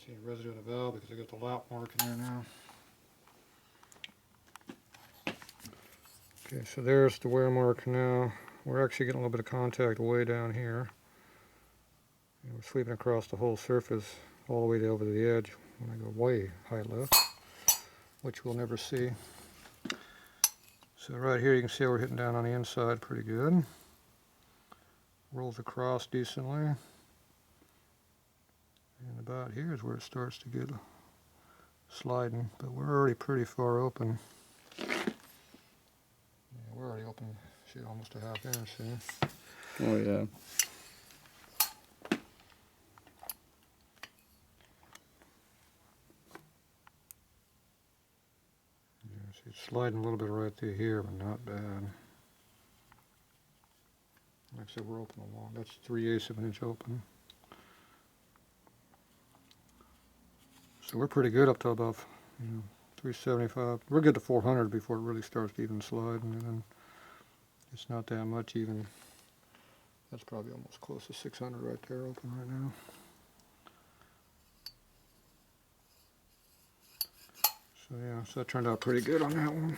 Can't see any residue in the valve because I got the lap mark in there now. Okay, so there's the wear mark now. We're actually getting a little bit of contact way down here. And we're sweeping across the whole surface all the way over to the edge when I go way high lift, which we'll never see. So right here you can see how we're hitting down on the inside pretty good. Rolls across decently. And about here is where it starts to get sliding, but we're already pretty far open. Yeah, we're already open, shit, almost a half inch, see? Oh yeah. Yeah, see, it's sliding a little bit right through here, but not bad. Like I said, we're open along. That's 3/8 of an inch open. So we're pretty good up to about, 375. We're good to 400 before it really starts to even slide, and then it's not that much even. That's probably almost close to 600 right there, open right now. So yeah, so that turned out pretty good on that one.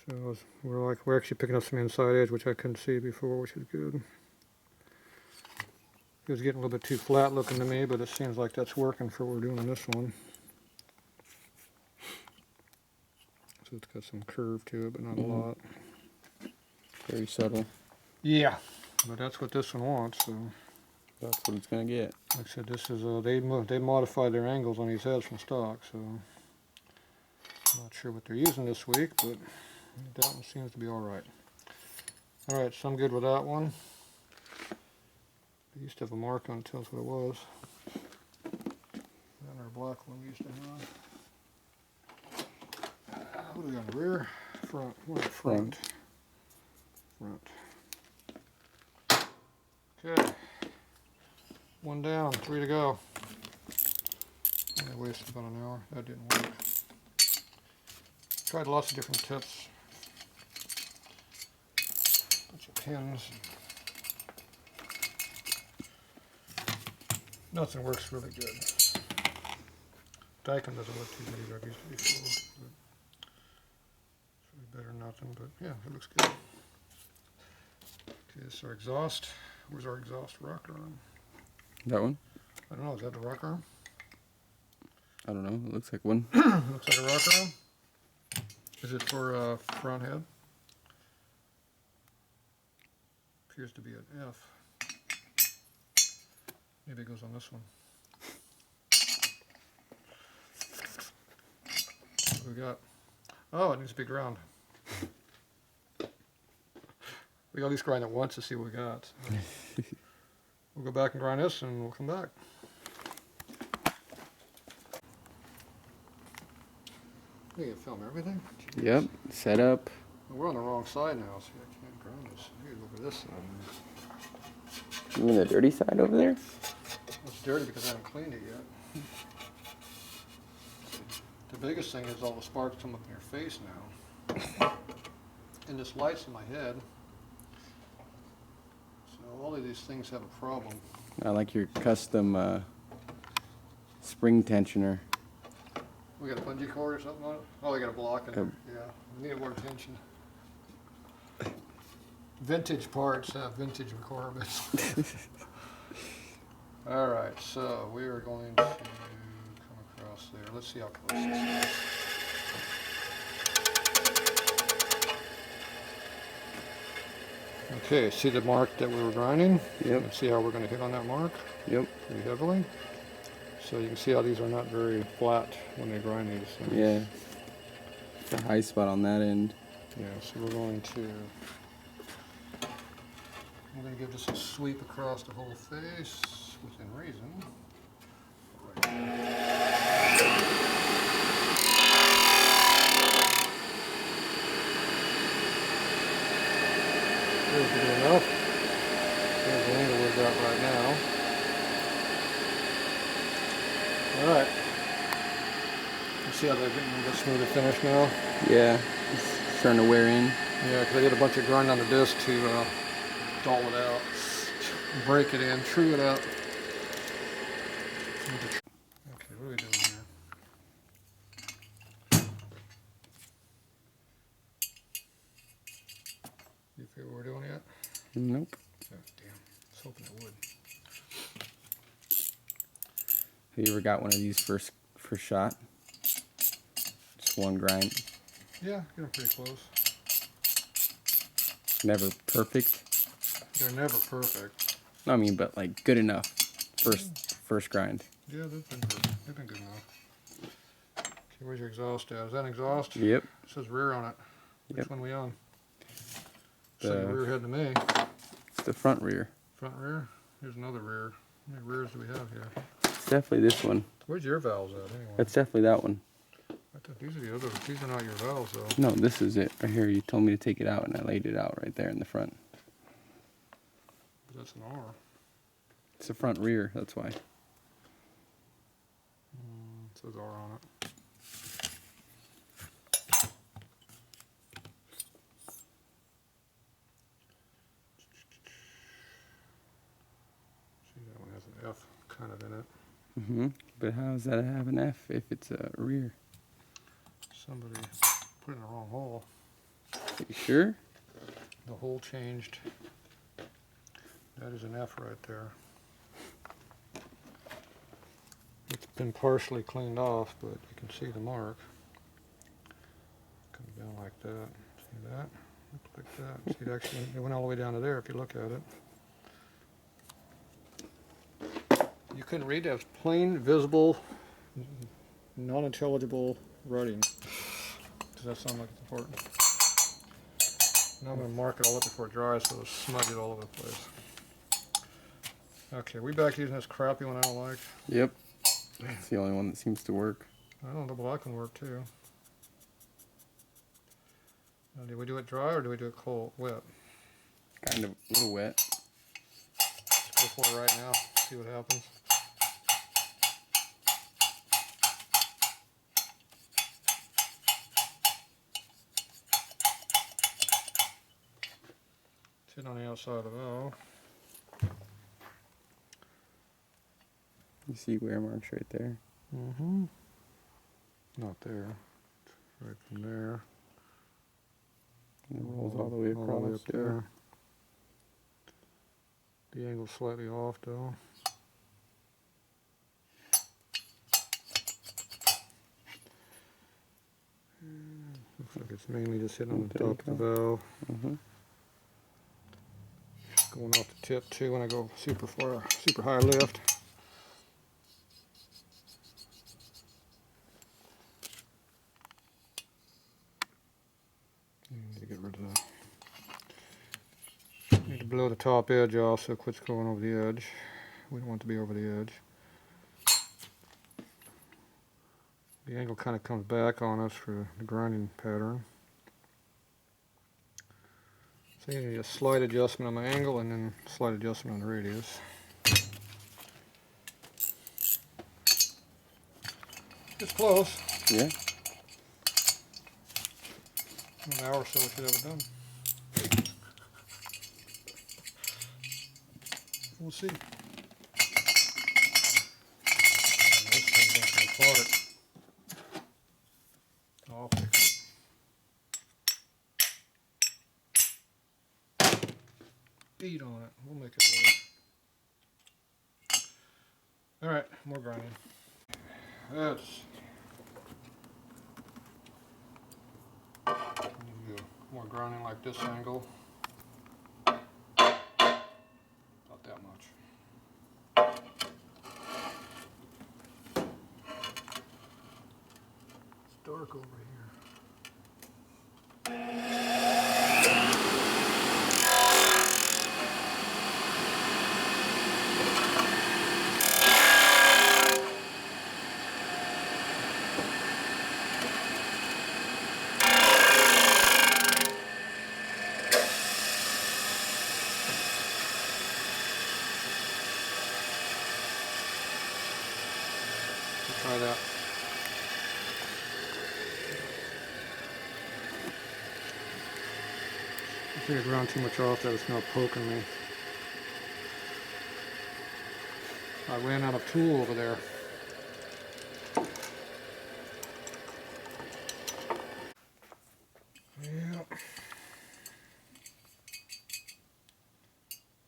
So we're actually picking up some inside edge, which I couldn't see before, which is good. It was getting a little bit too flat looking to me, but it seems like that's working for what we're doing on this one. So it's got some curve to it, but not a lot. Very subtle. Yeah, but that's what this one wants. So That's what it's gonna get. like I said, this is they modified their angles on these heads from stock. So I'm not sure what they're using this week, but that one seems to be all right. All right, so I'm good with that one. We used to have a mark on it, tells what it was. And our black one we used to have. What do we got? Rear, front, front. Okay. One down, 3 to go. I wasted about an hour. That didn't work. Tried lots of different tips. Bunch of pins. Nothing works really good. Dykem doesn't look too good either. I've used it before. It's really better than nothing, but yeah, it looks good. Okay, so our exhaust. Where's our exhaust rocker arm? That one? I don't know, is that the rocker arm? I don't know. It looks like one. Looks like a rocker arm. Is it for front head? Appears to be an F. Maybe it goes on this one. What do we got? Oh, it needs to be ground. We got at least grind it once to see what we got. We'll go back and grind this and we'll come back. You can film everything? Jeez. Yep. Set up. Well, we're on the wrong side now, so I can't grind this. I gotta go over this side. You mean the dirty side over there? It's dirty because I haven't cleaned it yet. The biggest thing is all the sparks come up in your face now. And this light's in my head. So all of these things have a problem. I like your custom spring tensioner. We got a bungee cord or something on it? Oh, we got a block in there. Yeah, we need more tension. Vintage parts have vintage requirements. All right, so we are going to come across there. Let's see how close this is. Okay, see the mark that we were grinding? Yep. And see how we're going to hit on that mark? Yep. Pretty heavily. So you can see how these are not very flat when they grind these things. Yeah. The high spot on that end. Yeah, so we're going to give this a sweep across the whole face within reason. Right. Here's good enough. Here's the angle we've got right now. Alright. You see how they're getting a little bit smoother finish now? Yeah. It's starting to wear in. Yeah, because I did a bunch of grind on the disc to dull it out, break it in, true it up. Okay, what are we doing here? You figure what we're doing yet? Nope. Oh, damn. I was hoping it would. Have you ever got one of these first shot? Just one grind. Yeah, getting pretty close. Never perfect. They're never perfect. No, I mean, but like good enough. First grind. Yeah, they've been good. They've been good enough. Okay, where's your exhaust at? Is that an exhaust? Yep. It says rear on it. Which Yep. one we on? Say rear head to me. It's the front rear. Front rear? Here's another rear. How many rears do we have here? It's definitely this one. Where's your valves at anyway? That's definitely that one. I thought these are the other. These are not your valves though. No, this is it right here. You told me to take it out, and I laid it out right there in the front. That's an R. It's the front rear. That's why. It says R on it. See, that one has an F kind of in it. But how does that have an F if it's a rear? Somebody put it in the wrong hole. Are you sure? The hole changed. That is an F right there. It's been partially cleaned off, but you can see the mark. Comes down like that. See that? Looks like that. See, it actually it went all the way down to there if you look at it. You couldn't read that. It's plain, visible, non-intelligible writing. Does that sound like it's important? Now I'm going to mark it all up before it dries so it'll smudge it all over the place. Okay, we back using this crappy one I don't like. Yep. It's the only one that seems to work. I don't know, the black one work too. Now, do we do it dry or do we do it cold, wet? Kind of a little wet. Let's go for it right now, see what happens. Sitting on the outside of the valve. You see wear marks right there. Not there. It's right from there. And it rolls all the way across. All the way up yeah. there. The angle's slightly off though. Looks like it's mainly just hitting on the There you top of the valve. Mm-hmm. Going off the tip too when I go super high lift. Need to get rid of that. Need to blow the top edge off so it quits going over the edge. We don't want it to be over the edge. The angle kind of comes back on us for the grinding pattern. So you need a slight adjustment on my angle and then slight adjustment on the radius. It's close. Yeah. In an hour or so we should have it done. We'll see. And this thing's going to apart. I'll fix it. Beat on it. We'll make it work. Alright, more grinding. That's more grinding like this angle. Not that much. It's dark over here. Try that. I think I ground too much off that it's now poking me. I ran out of tool over there.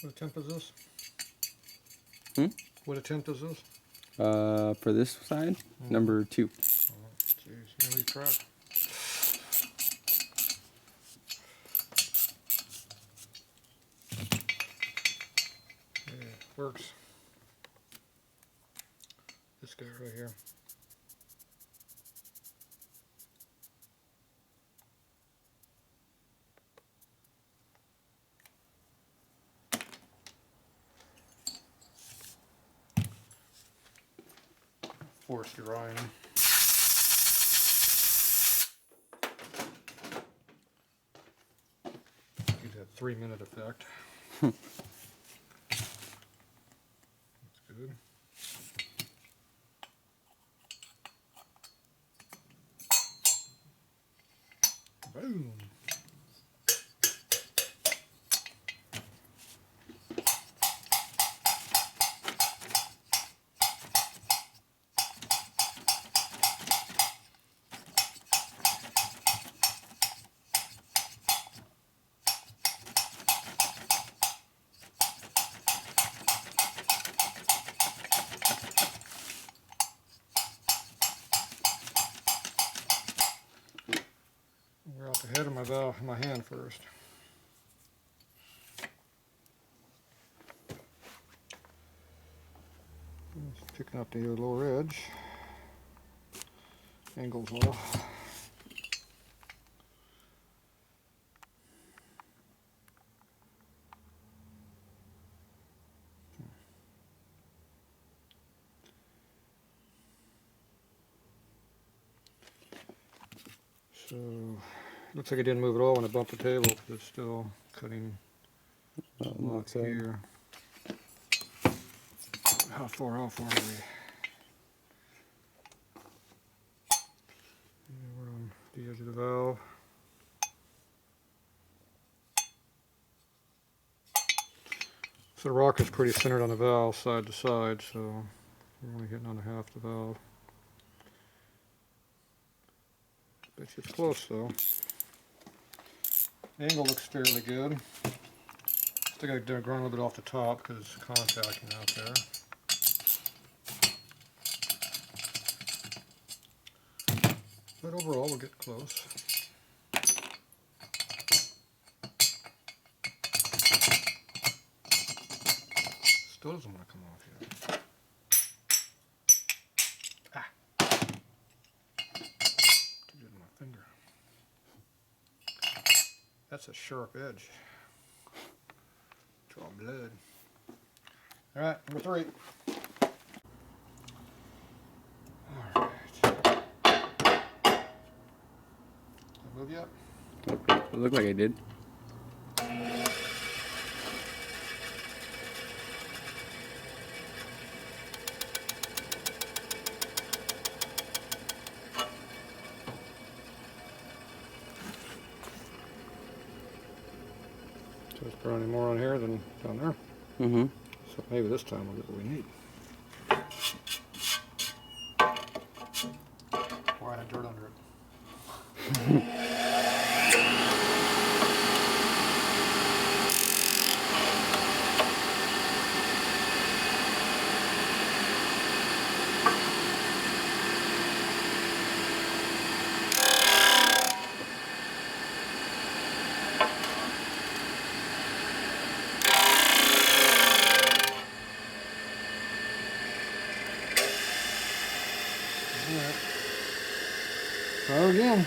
What temp is this? Hmm? What attempt is this? For this side, number 2. Oh, jeez, you lose track. Yeah, works. This guy right here. Force your iron. Get that 3-minute effect. That's good. Boom. We're out the head of my valve, my hand first. Just picking up the lower edge. Angles off. So, looks like it didn't move at all when I bumped the table, because it's still cutting a lot here. How far are we? Yeah, we're on the edge of the valve. So the rocker's pretty centered on the valve, side to side, so we're only hitting on half the valve. Bet you it's close though. Angle looks fairly good. Still got to grind a little bit off the top because it's contacting out there. But overall, we'll get close. Still doesn't want to come off yet. Ah! Too good with my finger. That's a sharp edge. Draw blood. Alright, number 3. Alright. Move yet? Okay, it looked like I did. So it's burning more on here than down there. Mm-hmm. So maybe this time we'll get what we need. Why the dirt under it? Alright. Try again.